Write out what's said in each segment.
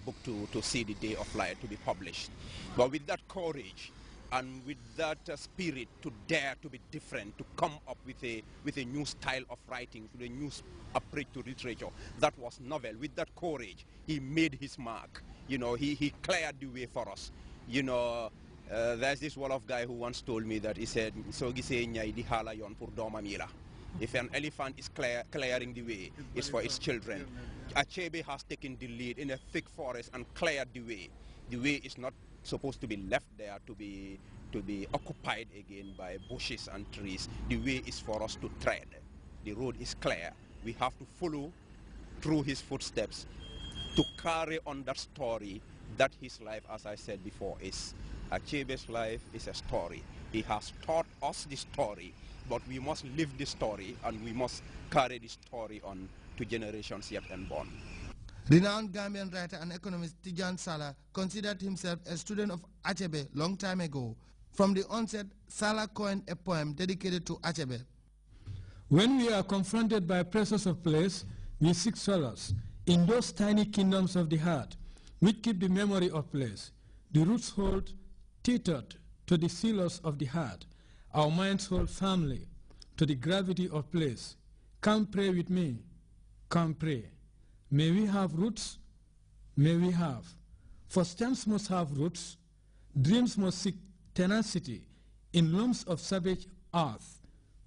book to see the day of light, to be published. But with that courage and with that spirit to dare to be different, to come up with a new style of writing, with a new approach to literature, that was novel. With that courage, he made his mark. You know, he cleared the way for us. You know, there's this Wolof guy who once told me that he said, "So gisee ñay di hala yon pour domam yi la." If an elephant is clearing the way, it's for its children. Achebe has taken the lead in a thick forest and cleared the way. The way is not supposed to be left there to be occupied again by bushes and trees. The way is for us to tread. The road is clear. We have to follow through his footsteps to carry on that story that his life, as I said before, is. Achebe's life is a story. He has taught us the story, but we must live the story and we must carry the story on to generations yet unborn. Renowned Gambian writer and economist Tijan Salah considered himself a student of Achebe long time ago. From the onset, Salah coined a poem dedicated to Achebe. When we are confronted by pressures of place, we seek solace in those tiny kingdoms of the heart, which keep the memory of place. The roots hold tethered to the silos of the heart. Our minds hold firmly to the gravity of place. Come pray with me. Come pray. May we have roots? May we have. For stems must have roots. Dreams must seek tenacity in lumps of savage earth.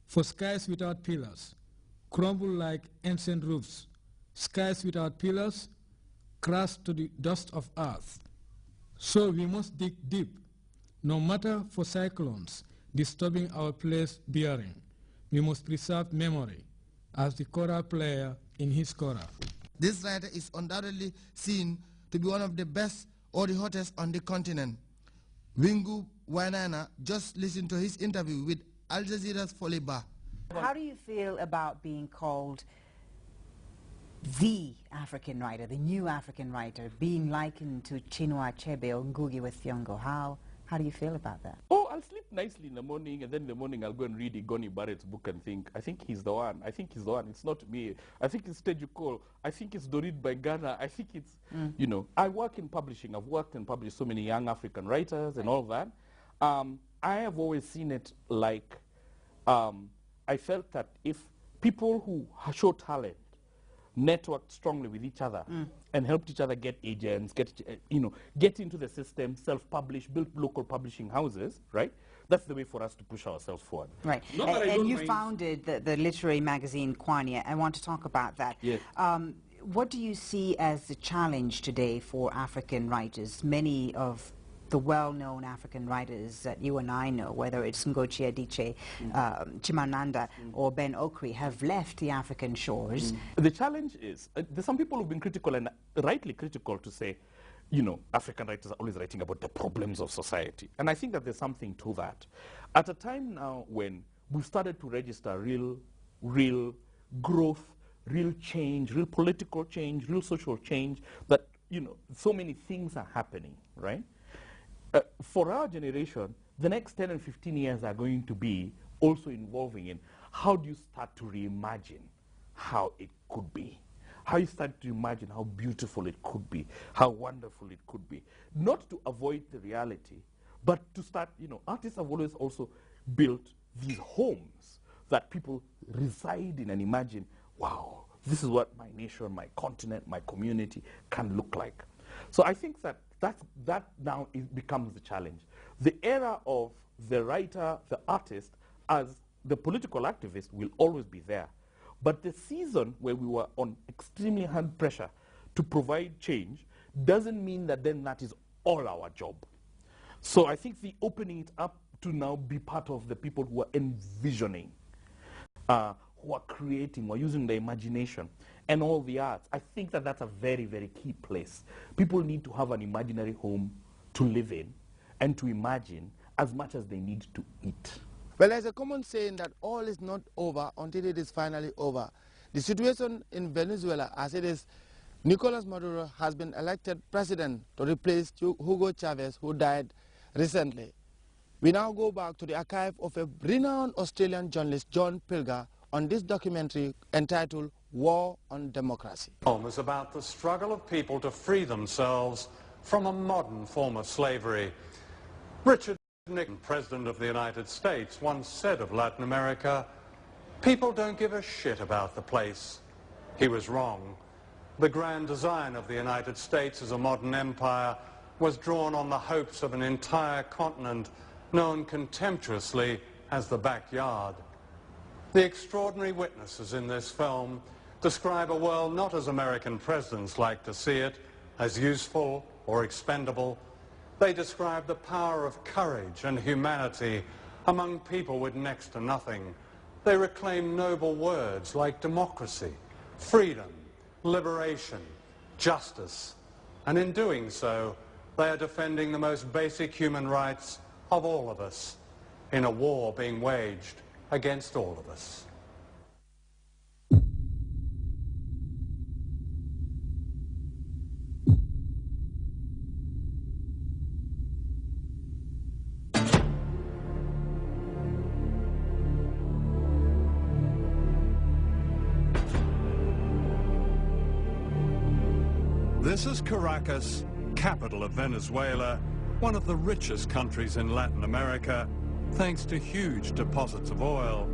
For skies without pillars crumble like ancient roofs. Skies without pillars crash to the dust of earth. So we must dig deep, no matter for cyclones disturbing our place bearing. We must preserve memory as the choral player in his choral. This writer is undoubtedly seen to be one of the best or the hottest on the continent. Wingu Wainana just listened to his interview with Al Jazeera's Foliba. How do you feel about being called the African writer, the new African writer, being likened to Chinua Achebe or Ngugi wa Thiong'o? How do you feel about that? Oh, I'll sleep nicely in the morning, and then in the morning I'll go and read Igoni Barrett's book and think, I think he's the one. I think he's the one. It's not me. I think it's Teju Cole. I think it's Dorit by Ghana. I think it's, you know, I work in publishing. I've worked and published so many young African writers and all that. I have always seen it like, I felt that if people who show talent networked strongly with each other and helped each other get agents, get into the system, self-publish, build local publishing houses, right? That's the way for us to push ourselves forward. Right. And you founded the literary magazine Kwani. I want to talk about that. Yes. What do you see as the challenge today for African writers? Many of the well-known African writers that you and I know, whether it's Ngozi Adichie, Chimamanda, or Ben Okri, have left the African shores. The challenge is, there's some people who've been critical, and rightly critical, to say, you know, African writers are always writing about the problems of society. And I think that there's something to that. At a time now when we've started to register real growth, real change, real political change, real social change, that, you know, so many things are happening, right? For our generation, the next 10 and 15 years are going to be also involving in how do you start to reimagine how it could be? How you start to imagine how beautiful it could be, how wonderful it could be. Not to avoid the reality, but to start, you know, artists have always also built these homes that people reside in and imagine, wow, this is what my nation, my continent, my community can look like. So I think that now becomes the challenge. The era of the writer, the artist, as the political activist will always be there. But the season where we were on extremely hard pressure to provide change doesn't mean that then that is all our job. So I think the opening it up to now be part of the people who are envisioning, who are creating, who are using their imagination, and all the arts, I think that that's a very, very key place. People need to have an imaginary home to live in and to imagine as much as they need to eat. Well, there's a common saying that all is not over until it is finally over. The situation in Venezuela, as it is, Nicolas Maduro has been elected president to replace Hugo Chavez, who died recently. We now go back to the archive of a renowned Australian journalist, John Pilger, on this documentary entitled War on Democracy. Film is about the struggle of people to free themselves from a modern form of slavery. Richard Nixon, President of the United States, once said of Latin America, "People don't give a shit about the place." He was wrong. The grand design of the United States as a modern empire was drawn on the hopes of an entire continent known contemptuously as the backyard. The extraordinary witnesses in this film describe a world not as American presidents like to see it, as useful or expendable. They describe the power of courage and humanity among people with next to nothing. They reclaim noble words like democracy, freedom, liberation, justice, and in doing so, they are defending the most basic human rights of all of us in a war being waged against all of us. This is Caracas, capital of Venezuela, one of the richest countries in Latin America, thanks to huge deposits of oil.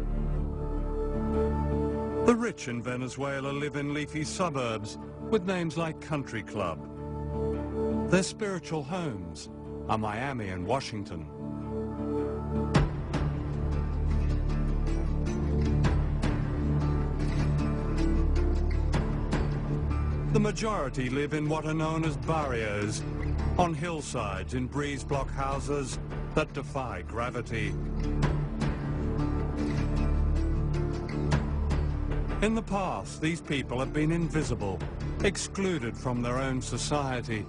The rich in Venezuela live in leafy suburbs with names like Country Club. Their spiritual homes are Miami and Washington. The majority live in what are known as barrios, on hillsides in breeze block houses that defy gravity. In the past, these people have been invisible, excluded from their own society.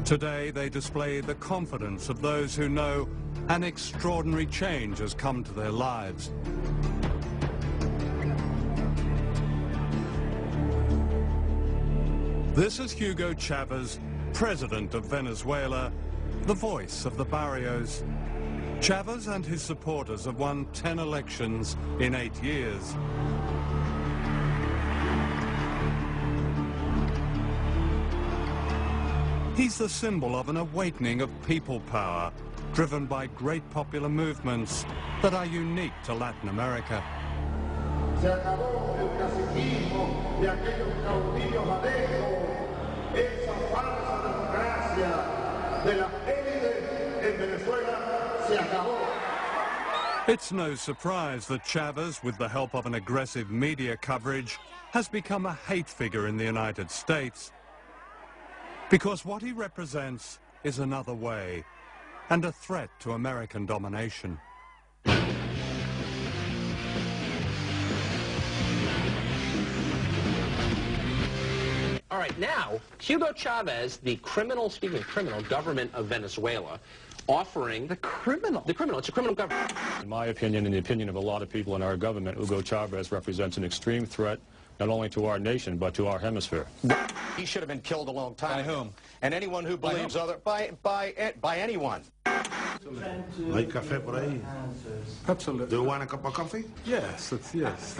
Today, they display the confidence of those who know an extraordinary change has come to their lives. This is Hugo Chavez, president of Venezuela, the voice of the barrios. Chavez and his supporters have won 10 elections in 8 years. He's the symbol of an awakening of people power, driven by great popular movements that are unique to Latin America. Se acabó el caciquismo de aquellos caudillos adejos, esa falsa democracia de la élite en Venezuela se acabó. It's no surprise that Chavez, with the help of an aggressive media coverage, has become a hate figure in the United States. Because what he represents is another way, and a threat to American domination. All right, now, Hugo Chavez, the criminal, speaking of criminal, government of Venezuela, offering... The criminal? The criminal. It's a criminal government. In my opinion, and the opinion of a lot of people in our government, Hugo Chavez represents an extreme threat not only to our nation, but to our hemisphere. He should have been killed a long time ago. By whom? And anyone who believes other... By anyone. No hay café por ahí. Absolutely. Do you want a cup of coffee? Yes, yes.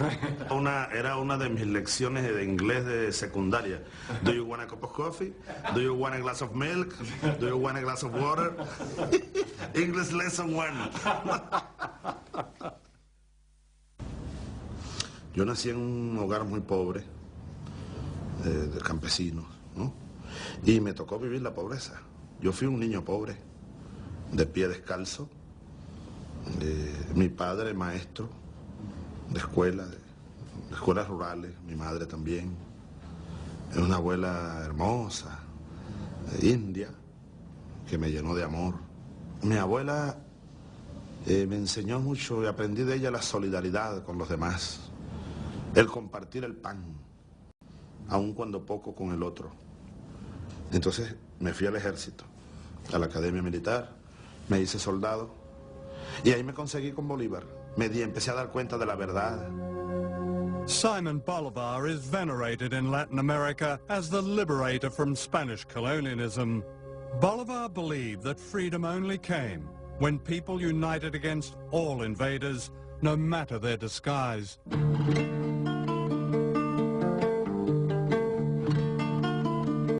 Era una de mis lecciones de inglés de secundaria. Do you want a cup of coffee? Do you want a glass of milk? Do you want a glass of water? English lesson 1. Yo nací en un hogar muy pobre, de campesinos, ¿no? Y me tocó vivir la pobreza. Yo fui un niño pobre, de pie descalzo. Mi padre maestro de escuelas rurales, mi madre también. Es una abuela hermosa, india, que me llenó de amor. Mi abuela me enseñó mucho y aprendí de ella la solidaridad con los demás. El compartir el pan, aun cuando poco con el otro. Entonces me fui al ejército, a la academia militar, me hice soldado y ahí me conseguí con Bolívar. Empecé a dar cuenta de la verdad. Simon Bolivar is venerated in Latin America as the liberator from Spanish colonialism. Bolivar believed that freedom only came when people united against all invaders, no matter their disguise.